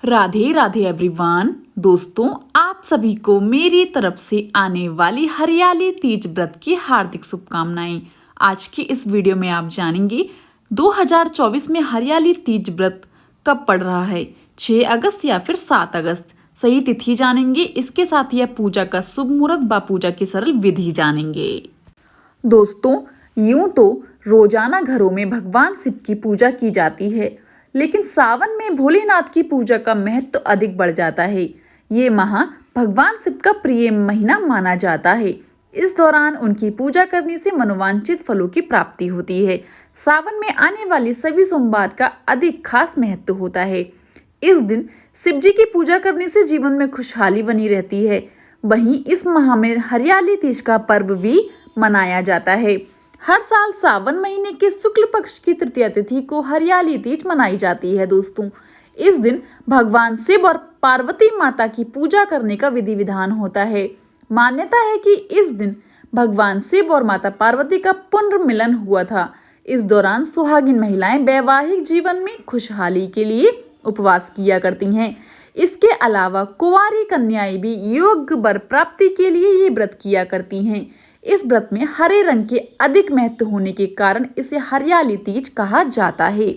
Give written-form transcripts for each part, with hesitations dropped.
Radhe Radhe everyone. दोस्तों, आप सभी को मेरी तरफ से आने वाली हरियाली तीज व्रत की हार्दिक शुभकामनाएं। आज की इस वीडियो में आप जानेंगे 2024 में हरियाली तीज व्रत कब पड़ रहा है, 6 अगस्त या फिर 7 अगस्त। सही तिथि जानेंगे, इसके साथ ही पूजा का शुभ मुहूर्त व पूजा की सरल विधि जानेंगे। दोस्तों, यूं तो रोजाना घरों में भगवान शिव की पूजा की जाती है, लेकिन सावन में भोलेनाथ की पूजा का महत्व अधिक बढ़ जाता है। ये माह भगवान शिव का प्रिय महीना माना जाता है। इस दौरान उनकी पूजा करने से मनोवांछित फलों की प्राप्ति होती है। सावन में आने वाली सभी सोमवार का अधिक खास महत्व होता है। इस दिन शिव जी की पूजा करने से जीवन में खुशहाली बनी रहती है। वहीं इस माह में हरियाली तीज का पर्व भी मनाया जाता है। हर साल सावन महीने के शुक्ल पक्ष की तृतीया तिथि को हरियाली तीज मनाई जाती है। दोस्तों, इस दिन भगवान शिव और पार्वती माता की पूजा करने का विधि विधान होता है। मान्यता है कि इस दिन भगवान शिव और माता पार्वती का पुनर्मिलन हुआ था। इस दौरान सुहागिन महिलाएं वैवाहिक जीवन में खुशहाली के लिए उपवास किया करती हैं। इसके अलावा कुंवारी कन्याएं भी योग्य वर प्राप्ति के लिए ये व्रत किया करती हैं। इस व्रत में हरे रंग के अधिक महत्व होने के कारण इसे हरियाली तीज कहा जाता है।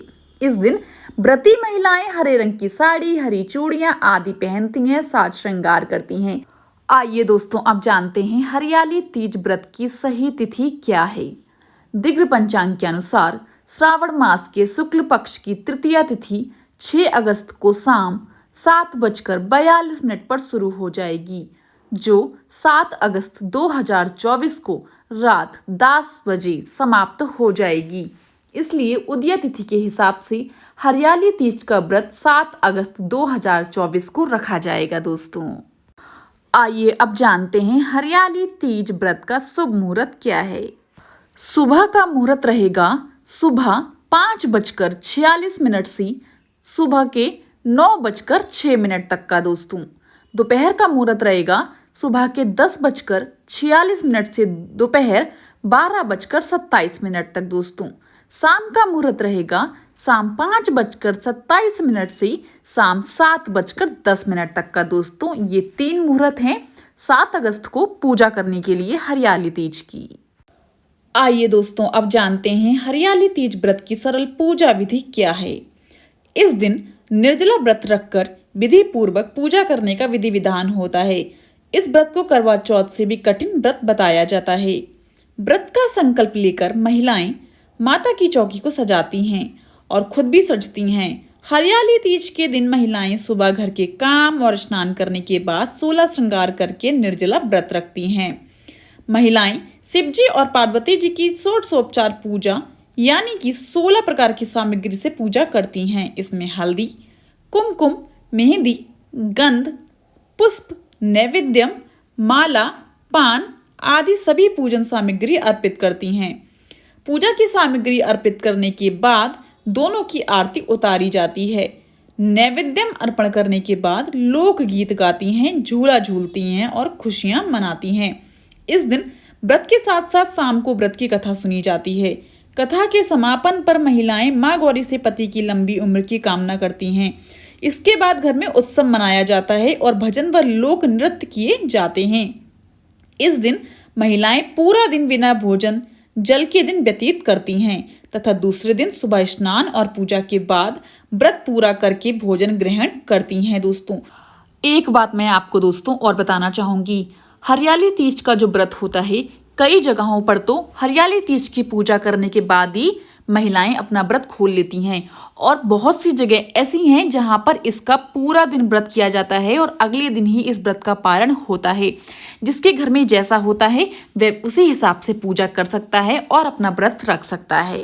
इस दिन व्रती महिलाएं हरे रंग की साड़ी, हरी चूड़ियां आदि पहनती हैं, साज श्रृंगार करती हैं। आइए दोस्तों, अब जानते हैं हरियाली तीज व्रत की सही तिथि क्या है। दिग्र पंचांग के अनुसार श्रावण मास के शुक्ल पक्ष की तृतीया तिथि 6 अगस्त को शाम 7:42 पर शुरू हो जाएगी, जो 7 अगस्त 2024 को रात 10 बजे समाप्त हो जाएगी। इसलिए उदय तिथि के हिसाब से हरियाली तीज का व्रत 7 अगस्त 2024 को रखा जाएगा। दोस्तों, आइए अब जानते हैं हरियाली तीज व्रत का शुभ मुहूर्त क्या है। सुबह का मुहूर्त रहेगा सुबह 5:46 से सुबह के 9:06 तक का। दोस्तों, दोपहर का मुहूर्त रहेगा सुबह के 10:46 से दोपहर 12:27 तक। दोस्तों, शाम का मुहूर्त रहेगा शाम 5:27 से शाम 7:10 तक का। दोस्तों, ये 3 मुहूर्त हैं 7 अगस्त को पूजा करने के लिए हरियाली तीज की। आइए दोस्तों, अब जानते हैं हरियाली तीज व्रत की सरल पूजा विधि क्या है। इस दिन निर्जला व्रत रखकर विधि पूर्वक पूजा करने का विधि विधान होता है। इस व्रत को करवा चौथ से भी कठिन व्रत बताया जाता है। व्रत का संकल्प लेकर महिलाएं माता की चौकी को सजाती हैं और खुद भी सजती हैं। हरियाली तीज के दिन महिलाएं सुबह घर के काम और स्नान करने के बाद 16 श्रृंगार करके निर्जला व्रत रखती हैं। महिलाएं शिव जी और पार्वती जी की षोडशोपचार पूजा यानी कि 16 प्रकार की सामग्री से पूजा करती हैं। इसमें हल्दी, कुमकुम, मेहंदी, गंध, पुष्प, नैवेद्यम, माला, पान आदि सभी पूजन सामग्री अर्पित करती हैं। पूजा की सामग्री अर्पित करने के बाद दोनों की आरती उतारी जाती है। नैवेद्यम अर्पण करने के बाद लोक गीत गाती हैं, झूला झूलती हैं और खुशियां मनाती हैं। इस दिन व्रत के साथ साथ शाम को व्रत की कथा सुनी जाती है। कथा के समापन पर महिलाएं मां गौरी से पति की लंबी उम्र की कामना करती हैं। इसके बाद घर में उत्सव मनाया जाता है और भजन व लोक नृत्य किए जाते हैं। इस दिन महिलाएं पूरा दिन बिना भोजन जल के दिन व्यतीत करती हैं तथा दूसरे दिन सुबह स्नान और पूजा के बाद व्रत पूरा करके भोजन ग्रहण करती हैं। दोस्तों, एक बात मैं आपको दोस्तों और बताना चाहूंगी। हरियाली तीज का जो व्रत होता है, कई जगहों पर तो हरियाली तीज की पूजा करने के बाद ही महिलाएं अपना व्रत खोल लेती हैं और बहुत सी जगह ऐसी हैं जहां पर इसका पूरा दिन व्रत किया जाता है और अगले दिन ही इस व्रत का पारण होता है। जिसके घर में जैसा होता है वह उसी हिसाब से पूजा कर सकता है और अपना व्रत रख सकता है।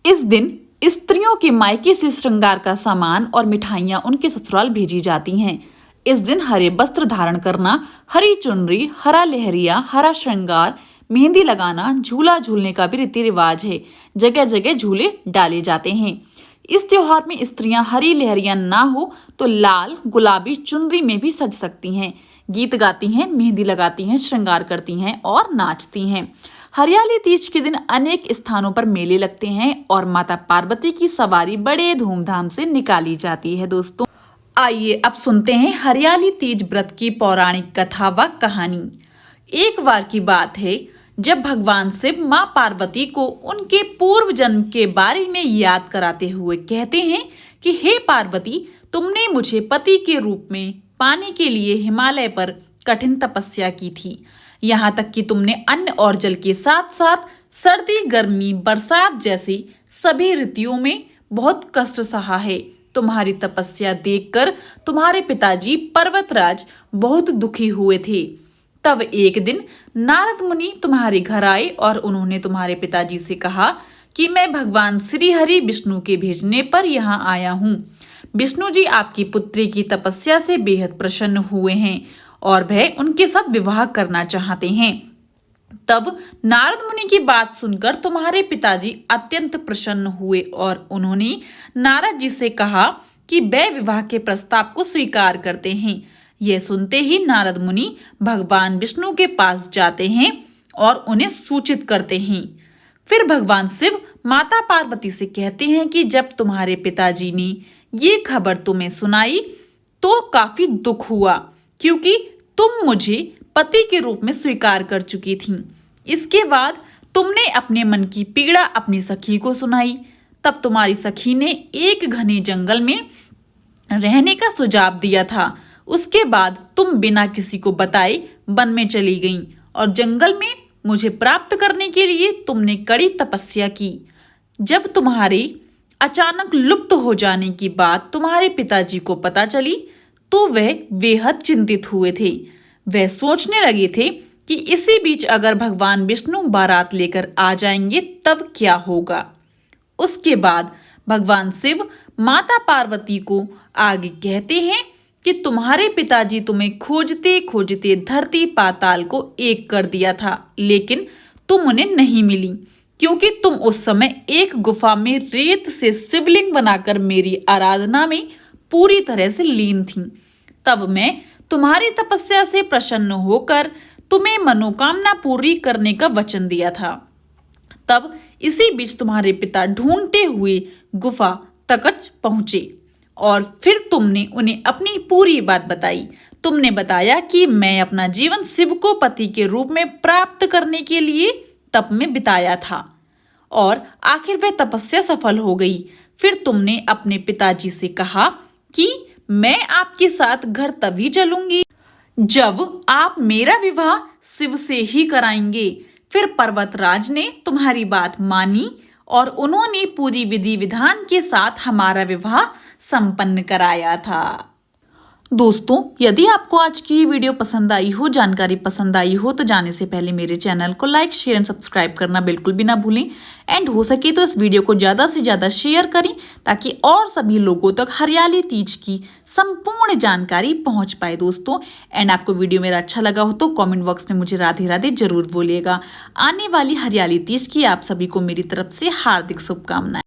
इस दिन स्त्रियों के मायके से श्रृंगार का सामान और मिठाइयां उनके ससुराल भेजी जाती हैं। इस दिन हरे वस्त्र धारण करना, हरी चुनरी, हरा लहरिया, हरा श्रृंगार, मेहंदी लगाना, झूला झूलने का भी रीति रिवाज है। जगह जगह झूले डाले जाते हैं। इस त्योहार में स्त्रियां हरी लहरिया ना हो तो लाल गुलाबी चुनरी में भी सज सकती हैं, गीत गाती हैं, मेहंदी लगाती हैं, श्रृंगार करती हैं और नाचती हैं। हरियाली तीज के दिन अनेक स्थानों पर मेले लगते हैं और माता पार्वती की सवारी बड़े धूमधाम से निकाली जाती है। दोस्तों, आइए अब सुनते हैं हरियाली तीज व्रत की पौराणिक कथा व कहानी। एक बार की बात है जब भगवान शिव मां पार्वती को उनके पूर्व जन्म के बारे में याद कराते हुए कहते हैं कि हे पार्वती, तुमने मुझे पति के रूप में पाने के लिए हिमालय पर कठिन तपस्या की थी। यहाँ तक कि तुमने अन्न और जल के साथ साथ सर्दी, गर्मी, बरसात जैसी सभी ऋतुओं में बहुत कष्ट सहा है। तुम्हारी तपस्या देखकर तुम्हारे पिताजी पर्वतराज बहुत दुखी हुए थे। तब एक दिन नारद मुनि तुम्हारे घर आए और उन्होंने तुम्हारे पिताजी से कहा कि मैं भगवान श्री हरि विष्णु के भेजने पर यहाँ आया हूँ। विष्णु जी आपकी पुत्री की तपस्या से बेहद प्रसन्न हुए हैं और वह उनके साथ विवाह करना चाहते हैं। तब नारद मुनि की बात सुनकर तुम्हारे पिताजी अत्यंत प्रसन्न हुए और उन्होंने नारद जी से कहा कि वे विवाह के प्रस्ताव को स्वीकार करते हैं। यह सुनते ही नारद मुनि भगवान विष्णु के पास जाते हैं और उन्हें सूचित करते हैं। फिर भगवान शिव माता पार्वती से कहते हैं कि जब तुम्हारे पिताजी ने ये खबर तुम्हें सुनाई तो काफी दुख हुआ, क्योंकि तुम मुझे पति के रूप में स्वीकार कर चुकी थीं। इसके बाद तुमने अपने मन की पीड़ा अपनी सखी को सुनाई। तब तुम्हारी सखी ने एक घने जंगल में रहने का सुझाव दिया था। उसके बाद तुम बिना किसी को बताए वन में चली गईं और जंगल में मुझे प्राप्त करने के लिए तुमने कड़ी तपस्या की। जब तुम्हारे अचानक लुप्त हो जाने की बात तुम्हारे पिताजी को पता चली तो वह बेहद चिंतित हुए थे। वह सोचने लगे थे कि इसी बीच अगर भगवान विष्णु बारात लेकर आ जाएंगे तब क्या होगा। उसके बाद भगवान शिव माता पार्वती को आगे कहते हैं कि तुम्हारे पिताजी तुम्हें खोजते खोजते धरती पाताल को एक कर दिया था, लेकिन तुम उन्हें नहीं मिली, क्योंकि तुम उस समय एक गुफा में रेत से शिवलिंग बनाकर मेरी आराधना में पूरी तरह से लीन थीं। तब मैं तुम्हारी तपस्या से प्रसन्न होकर तुम्हें मनोकामना पूरी करने का वचन दिया था। तब इसी बीच तुम्हारे पिता ढूंढते हुए गुफा तक पहुंचे और फिर तुमने उन्हें अपनी पूरी बात बताई। तुमने बताया कि मैं अपना जीवन शिव को पति के रूप में प्राप्त करने के लिए तप में बिताया था और आखिर वह तपस्या सफल हो गई। फिर तुमने अपने पिताजी से कहा कि मैं आपके साथ घर तभी चलूंगी जब आप मेरा विवाह शिव से ही कराएंगे। फिर पर्वतराज ने तुम्हारी बात मानी और उन्होंने पूरी विधि विधान के साथ हमारा विवाह संपन्न कराया था। दोस्तों, यदि आपको आज की वीडियो पसंद आई हो, जानकारी पसंद आई हो, तो जाने से पहले मेरे चैनल को लाइक, शेयर एंड सब्सक्राइब करना बिल्कुल भी ना भूलें। एंड हो सके तो इस वीडियो को ज़्यादा से ज़्यादा शेयर करें ताकि और सभी लोगों तक हरियाली तीज की संपूर्ण जानकारी पहुंच पाए दोस्तों। एंड आपको वीडियो मेरा अच्छा लगा हो तो कॉमेंट बॉक्स में मुझे राधे राधे जरूर बोलिएगा। आने वाली हरियाली तीज की आप सभी को मेरी तरफ से हार्दिक शुभकामनाएं।